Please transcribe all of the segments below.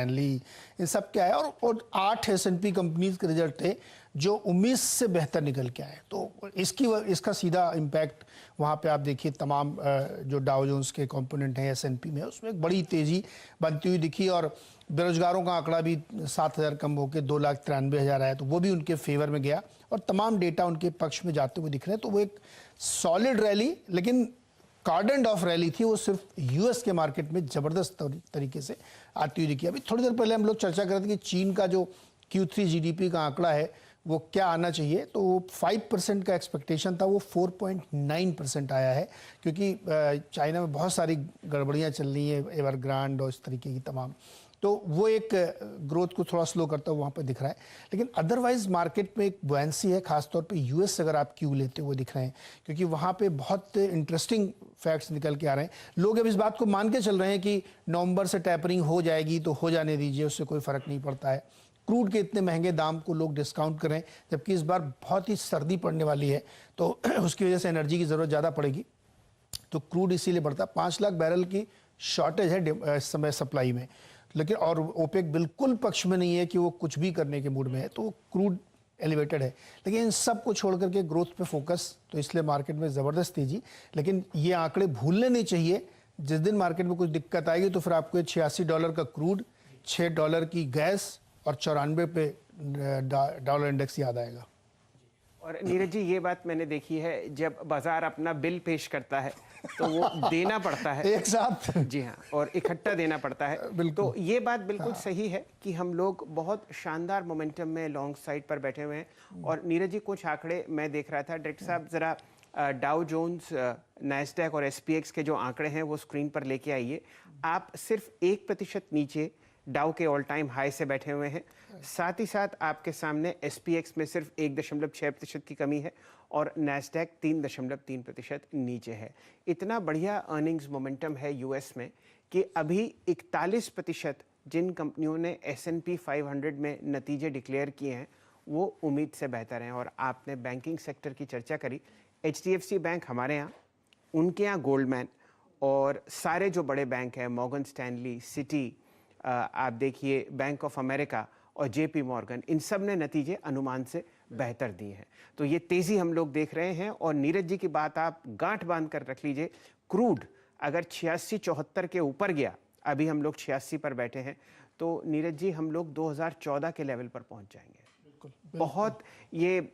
ली, इन सब क्या है। और 8 S&P कंपनीज के रिजल्ट थे जो उम्मीद से बेहतर निकल के आए। तो इसका सीधा इम्पैक्ट वहाँ पे आप देखिए तमाम जो डाउ जोन्स के कंपोनेंट हैं S&P में, उसमें एक बड़ी तेज़ी बनती हुई दिखी। और बेरोजगारों का आंकड़ा भी 7,000 कम होकर 2,93,000 आया, तो वो भी उनके फेवर में गया और तमाम डेटा उनके पक्ष में जाते हुए दिख रहे हैं। तो वो एक सॉलिड रैली, लेकिन कार्डेंट ऑफ रैली थी, वो सिर्फ यूएस के मार्केट में जबरदस्त तरीके से आती हुई दिखी। अभी थोड़ी देर पहले हम लोग चर्चा कर रहे थे कि चीन का जो Q3 जीडीपी का आंकड़ा है वो क्या आना चाहिए, तो वो 5% का एक्सपेक्टेशन था, वो 4.9% आया है, क्योंकि चाइना में बहुत सारी गड़बड़ियां चल रही हैं, एवरग्रांड और इस तरीके की तमाम, तो वो एक ग्रोथ को थोड़ा स्लो करता हुआ वहाँ पर दिख रहा है। लेकिन अदरवाइज मार्केट में एक बुएंसी है, खासतौर पे यूएस अगर आप क्यू लेते हुए दिख रहे हैं, क्योंकि वहाँ पे बहुत इंटरेस्टिंग फैक्ट्स निकल के आ रहे हैं। लोग अब इस बात को मान के चल रहे हैं कि नवंबर से टैपरिंग हो जाएगी तो हो जाने दीजिए, उससे कोई फ़र्क नहीं पड़ता है। क्रूड के इतने महंगे दाम को लोग डिस्काउंट करें, जबकि इस बार बहुत ही सर्दी पड़ने वाली है, तो उसकी वजह से एनर्जी की ज़रूरत ज़्यादा पड़ेगी, तो क्रूड इसीलिए बढ़ता है। 5 लाख बैरल की शॉर्टेज है इस समय सप्लाई में, लेकिन और ओपेक बिल्कुल पक्ष में नहीं है कि वो कुछ भी करने के मूड में है, तो क्रूड एलिवेटेड है। लेकिन इन सब को छोड़ करके ग्रोथ पे फोकस, तो इसलिए मार्केट में ज़बरदस्त तेजी। लेकिन ये आंकड़े भूलने नहीं चाहिए, जिस दिन मार्केट में कुछ दिक्कत आएगी तो फिर आपको $86 का क्रूड, $6 की गैस और 94 पे डॉलर इंडेक्स याद आएगा। और नीरज जी, ये बात मैंने देखी है, जब बाजार अपना बिल पेश करता है तो वो देना पड़ता है एक साथ, जी हाँ, और इकट्ठा देना पड़ता है। तो ये बात बिल्कुल सही है कि हम लोग बहुत शानदार मोमेंटम में लॉन्ग साइड पर बैठे हुए हैं। और नीरज जी, कुछ आंकड़े मैं देख रहा था, डायरेक्टर साहब जरा डाउ जोन्स, नैस्डैक और SPX के जो आंकड़े हैं वो स्क्रीन पर लेके आइए। आप सिर्फ 1% नीचे डाउ के ऑल टाइम हाई से बैठे हुए हैं, साथ ही साथ आपके सामने SPX में सिर्फ 1.6% की कमी है और नैस्डैक 3.3% नीचे है। इतना बढ़िया अर्निंग्स मोमेंटम है यूएस में कि अभी 41% जिन कंपनियों ने S&P 500 में नतीजे डिक्लेयर किए हैं वो उम्मीद से बेहतर हैं। और आपने बैंकिंग सेक्टर की चर्चा करी, HDFC बैंक हमारे यहाँ, उनके यहाँ गोल्डमैन और सारे जो बड़े बैंक हैं, मॉर्गन स्टैनली, सिटी, आप देखिए बैंक ऑफ अमेरिका और JP मॉर्गन, इन सब ने नतीजे अनुमान से बेहतर दिए हैं। तो ये तेज़ी हम लोग देख रहे हैं। और नीरज जी की बात आप गांठ बांध कर रख लीजिए, क्रूड अगर 86-74 के ऊपर गया, अभी हम लोग 86 पर बैठे हैं, तो नीरज जी हम लोग 2014 के लेवल पर पहुंच जाएंगे। बहुत ये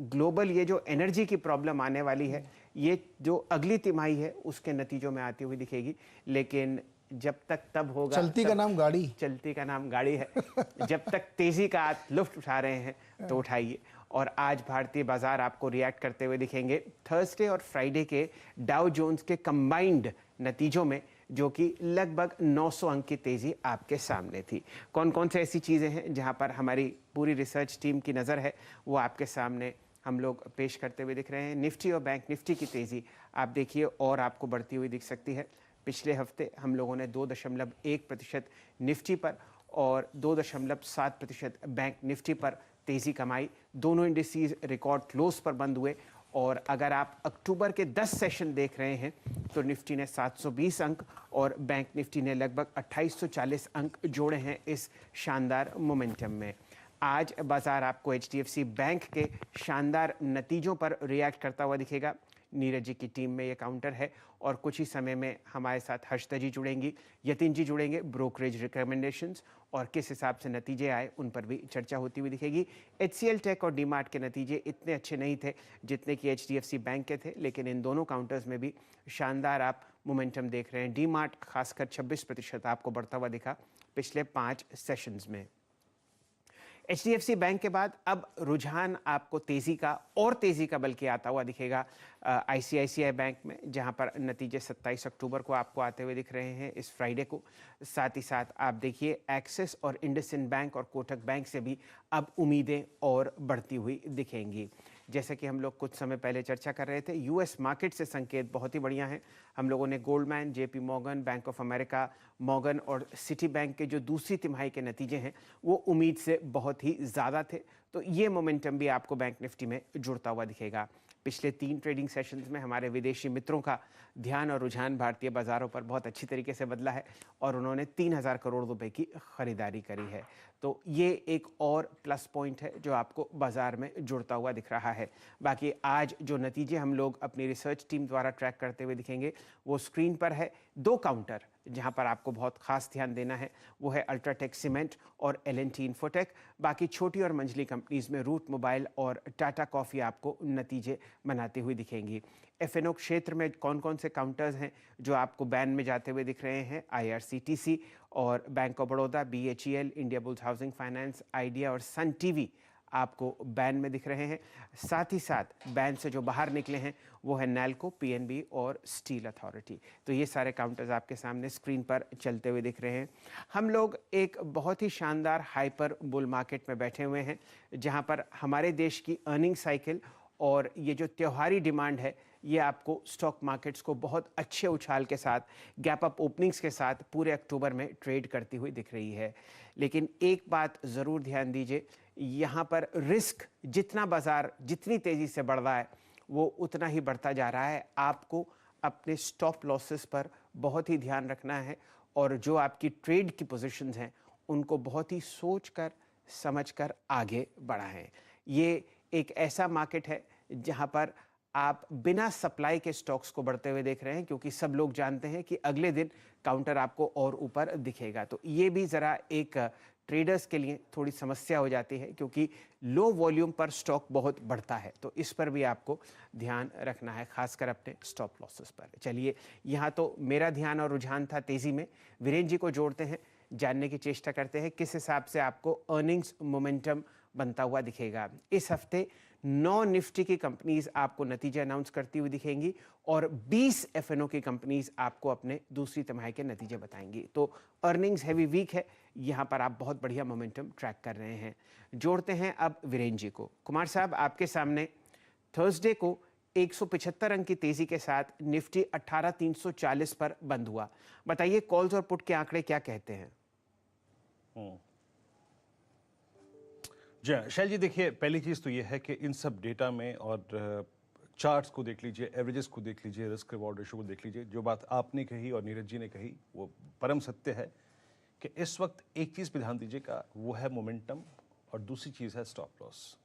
ग्लोबल ये जो एनर्जी की प्रॉब्लम आने वाली है, ये जो अगली तिमाही है उसके नतीजों में आती हुई दिखेगी। लेकिन जब तक तब होगा, चलती का नाम गाड़ी, चलती का नाम गाड़ी है। जब तक तेजी का आप लुफ्त उठा रहे हैं तो उठाइए। और आज भारतीय बाजार आपको रिएक्ट करते हुए दिखेंगे थर्सडे और फ्राइडे के डाउ जोन्स के कंबाइंड नतीजों में, जो कि लगभग 900 अंक की तेजी आपके सामने थी। कौन कौन से ऐसी चीज़ें हैं जहां पर हमारी पूरी रिसर्च टीम की नज़र है, वो आपके सामने हम लोग पेश करते हुए दिख रहे हैं। निफ्टी और बैंक निफ्टी की तेज़ी आप देखिए और आपको बढ़ती हुई दिख सकती है। पिछले हफ्ते हम लोगों ने 2.1% निफ्टी पर और 2.7% बैंक निफ्टी पर तेज़ी कमाई। दोनों इंडिसेस रिकॉर्ड क्लोज पर बंद हुए। और अगर आप अक्टूबर के 10 सेशन देख रहे हैं तो निफ्टी ने 720 अंक और बैंक निफ्टी ने लगभग 2840 अंक जोड़े हैं इस शानदार मोमेंटम में। आज बाजार आपको HDFC बैंक के शानदार नतीजों पर रिएक्ट करता हुआ दिखेगा। नीरज जी की टीम में ये काउंटर है और कुछ ही समय में हमारे साथ हर्षदा जी जुड़ेंगी, यतिन जी जुड़ेंगे, ब्रोकरेज रिकमेंडेशंस और किस हिसाब से नतीजे आए उन पर भी चर्चा होती हुई दिखेगी। HCL टेक और डीमार्ट के नतीजे इतने अच्छे नहीं थे जितने कि HDFC बैंक के थे, लेकिन इन दोनों काउंटर्स में भी शानदार आप मोमेंटम देख रहे हैं। डीमार्ट खासकर 26% आपको बढ़ता हुआ दिखा पिछले 5 सेशंस में। HDFC बैंक के बाद अब रुझान आपको तेजी का और तेजी का बल्कि आता हुआ दिखेगा ICICI बैंक में, जहां पर नतीजे 27 अक्टूबर को आपको आते हुए दिख रहे हैं, इस फ्राइडे को। साथ ही साथ आप देखिए एक्सिस और इंडसइंड बैंक और कोटक बैंक से भी अब उम्मीदें और बढ़ती हुई दिखेंगी। जैसे कि हम लोग कुछ समय पहले चर्चा कर रहे थे, यूएस मार्केट से संकेत बहुत ही बढ़िया हैं। हम लोगों ने Goldman, JP Morgan, bank of America, Morgan और सिटी बैंक के जो दूसरी तिमाही के नतीजे हैं वो उम्मीद से बहुत ही ज़्यादा थे, तो ये मोमेंटम भी आपको बैंक निफ्टी में जुड़ता हुआ दिखेगा। पिछले 3 ट्रेडिंग सेशंस में हमारे विदेशी मित्रों का ध्यान और रुझान भारतीय बाजारों पर बहुत अच्छी तरीके से बदला है और उन्होंने 3000 करोड़ रुपए की खरीदारी करी है। तो ये एक और प्लस पॉइंट है जो आपको बाजार में जुड़ता हुआ दिख रहा है। बाकी आज जो नतीजे हम लोग अपनी रिसर्च टीम द्वारा ट्रैक करते हुए दिखेंगे वो स्क्रीन पर है। 2 काउंटर जहां पर आपको बहुत खास ध्यान देना है वो है अल्ट्राटेक सीमेंट और L&T इन्फोटेक। बाकी छोटी और मंझली कंपनीज में रूट मोबाइल और टाटा कॉफी आपको नतीजे बनाती हुई दिखेंगी। F&O क्षेत्र में कौन कौन से काउंटर्स हैं जो आपको बैन में जाते हुए दिख रहे हैं? IRCTC और bank of Baroda, BHEL, India bulls housing finance, idea और सन टीवी आपको बैन में दिख रहे हैं। साथ ही साथ बैन से जो बाहर निकले हैं वो है नैल्को, PNB और स्टील अथॉरिटी। तो ये सारे काउंटर्स आपके सामने स्क्रीन पर चलते हुए दिख रहे हैं। हम लोग एक बहुत ही शानदार हाइपर बुल मार्केट में बैठे हुए हैं जहां पर हमारे देश की अर्निंग साइकिल और ये जो त्योहारी डिमांड है ये आपको स्टॉक मार्केट्स को बहुत अच्छे उछाल के साथ, गैप अप ओपनिंग्स के साथ पूरे अक्टूबर में ट्रेड करती हुई दिख रही है। लेकिन एक बात ज़रूर ध्यान दीजिए, यहाँ पर रिस्क जितना बाजार जितनी तेज़ी से बढ़ रहा है वो उतना ही बढ़ता जा रहा है। आपको अपने स्टॉप लॉसेस पर बहुत ही ध्यान रखना है और जो आपकी ट्रेड की पोजीशंस हैं उनको बहुत ही सोच कर समझ कर आगे बढ़ाएं। ये एक ऐसा मार्केट है जहां पर आप बिना सप्लाई के स्टॉक्स को बढ़ते हुए देख रहे हैं क्योंकि सब लोग जानते हैं कि अगले दिन काउंटर आपको और ऊपर दिखेगा। तो ये भी ज़रा एक ट्रेडर्स के लिए थोड़ी समस्या हो जाती है क्योंकि लो वॉल्यूम पर स्टॉक बहुत बढ़ता है। तो इस पर भी आपको ध्यान रखना है, खासकर अपने स्टॉप लॉसेस पर। चलिए, यहाँ तो मेरा ध्यान और रुझान था तेज़ी में। वीरेंद्र जी को जोड़ते हैं, जानने की चेष्टा करते हैं किस हिसाब से आपको अर्निंग्स मोमेंटम बनता हुआ दिखेगा। इस हफ्ते 9 निफ्टी की कंपनीज आपको नतीजे अनाउंस करती हुई दिखेंगी और 20 F&O की कंपनीज आपको अपने दूसरी तिमाही के नतीजे बताएंगी। तो अर्निंग्स हैवी वीक है, यहाँ पर आप बहुत बढ़िया मोमेंटम ट्रैक कर रहे हैं। जोड़ते हैं अब वीरेंद्र जी को। कुमार साहब, आपके सामने थर्सडे को 175 अंक की तेजी के साथ निफ्टी 18,340 पर बंद हुआ। बताइए, कॉल्स और पुट के आंकड़े क्या कहते हैं? जी हाँ, शैल जी, देखिए, पहली चीज़ तो ये है कि इन सब डेटा में और चार्ट्स को देख लीजिए, एवरेजेस को देख लीजिए, रिस्क रिवॉर्ड रेशो को देख लीजिए। जो बात आपने कही और नीरज जी ने कही वो परम सत्य है कि इस वक्त एक चीज़ पे ध्यान दीजिएगा, वो है मोमेंटम और दूसरी चीज़ है स्टॉप लॉस।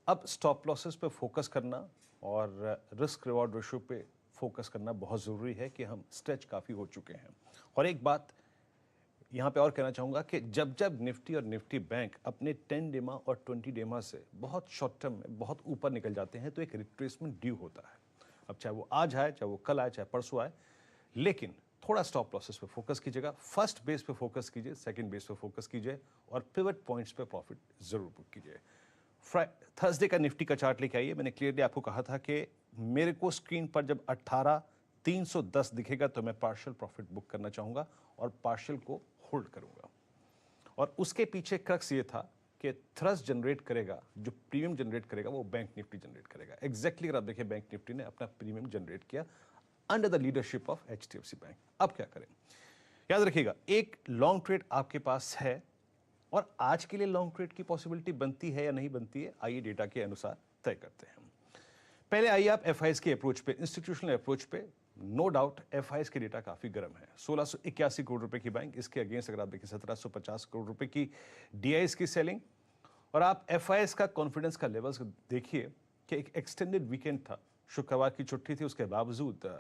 अब स्टॉप लॉसेस पे फोकस करना और रिस्क रिवॉर्ड रेशो पे फोकस करना बहुत ज़रूरी है कि हम स्ट्रेच काफ़ी हो चुके हैं। और एक बात यहाँ पे और कहना चाहूँगा कि जब जब निफ्टी और निफ्टी बैंक अपने 10 डेमा और 20 डेमा से बहुत शॉर्ट टर्म में बहुत ऊपर निकल जाते हैं तो एक रिट्रेसमेंट ड्यू होता है। अब चाहे वो आज आए, चाहे वो कल आए, चाहे परसों आए, लेकिन थोड़ा स्टॉप लॉसेस पे फोकस कीजिएगा, फर्स्ट बेस पे फोकस कीजिए, सेकंड बेस पे फोकस कीजिए और पिवट पॉइंट्स पे प्रॉफिट जरूर बुक कीजिए। थर्सडे का निफ्टी का चार्ट लेके आइए। मैंने क्लियरली आपको कहा था कि मेरे को स्क्रीन पर जब 18,310 दिखेगा तो मैं पार्शियल प्रॉफिट बुक करना चाहूँगा और पार्शियल को होल्ड करूँगा। और उसके पीछे क्रक्स ये था कि थ्रस्ट जनरेट करेगा, जो प्रीमियम जनरेट करेगा वो बैंक निफ्टी जनरेट करेगा। एग्जैक्टली अगर आप देखिए, बैंक निफ्टी ने अपना प्रीमियम जनरेट किया under the leadership of HDFC bank. अब क्या करें? याद रखिएगा, एक लॉन्ग ट्रेड आपके पास है और आज के लिए लॉन्ग ट्रेड की पॉसिबिलिटी बनती है या नहीं बनती है, आइए डेटा के अनुसार तय करते हैं। पहले आइए आप FIs के अप्रोच पे, इंस्टीट्यूशनल अप्रोच पे। नो डाउट FIs के डेटा काफी गर्म है। 1681 करोड़ रुपए की बैंक, इसके अगेंस्ट अगर आप देखें 1750 करोड़ रुपए की DIs की सेलिंग। और आप FIs का कॉन्फिडेंस का लेवल्स देखिए कि एक एक्सटेंडेड वीकेंड था, शुक्रवार की छुट्टी थी, उसके बावजूद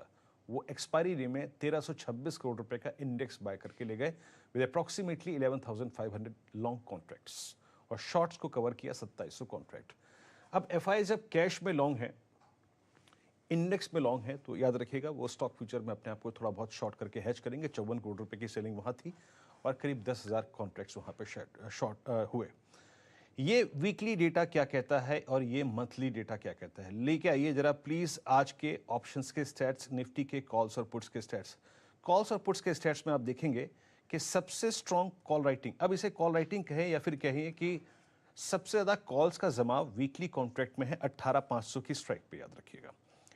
वो एक्सपायरी डे में 1326 करोड़ रुपए का इंडेक्स बाय करके ले गए विद अप्रॉक्सीमेटली 11,500 लॉन्ग कॉन्ट्रैक्ट्स और शॉर्ट्स को कवर किया 2700 कॉन्ट्रैक्ट। अब FIs जब कैश में लॉन्ग है, इंडेक्स में लॉन्ग है, तो याद रखिएगा वो स्टॉक फ्यूचर में अपने आप को थोड़ा बहुत शॉर्ट करके हैच करेंगे। 54 करोड़ रुपए की सेलिंग वहां थी और करीब 10,000 कॉन्ट्रैक्ट्स वहां पे शॉर्ट हुए। ये वीकली डेटा क्या कहता है और ये मंथली डेटा क्या कहता है, लेके आइए जरा प्लीज आज के ऑप्शंस के स्टैट्स, निफ्टी के कॉल्स और पुट्स के स्टैट्स। कॉल्स और पुट्स के स्टैट्स में आप देखेंगे कि सबसे स्ट्रॉन्ग कॉल राइटिंग, अब इसे कॉल राइटिंग कहें या फिर कहिए कि सबसे ज्यादा कॉल्स का जमाव वीकली कॉन्ट्रैक्ट में है 18,500 की स्ट्राइक पे। याद रखिएगा,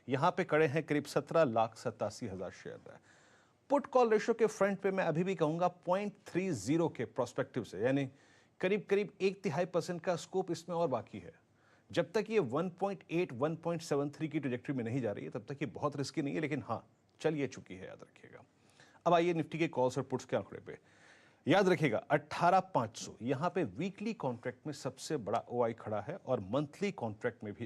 यहां पे कड़े हैं करीब 17,87,000 शेयर है। पुट कॉल रेशियो के फ्रंट पे मैं अभी भी कहूंगा 0.30 के प्रोस्पेक्टिव से, यानी करीब करीब 1/3% का स्कोप इसमें और बाकी है। जब तक ये 1.8 1.73 की ट्रेजेक्टरी में नहीं जा रही है तब तक ये बहुत रिस्की नहीं है, लेकिन हाँ चल ये चुकी है, याद रखिएगा। अब आइए निफ्टी के कॉल्स और पुट्स के आंकड़े पे। याद रखिएगा 18,500 यहां पे वीकली कॉन्ट्रैक्ट में सबसे बड़ा ओआई खड़ा है और मंथली कॉन्ट्रैक्ट में भी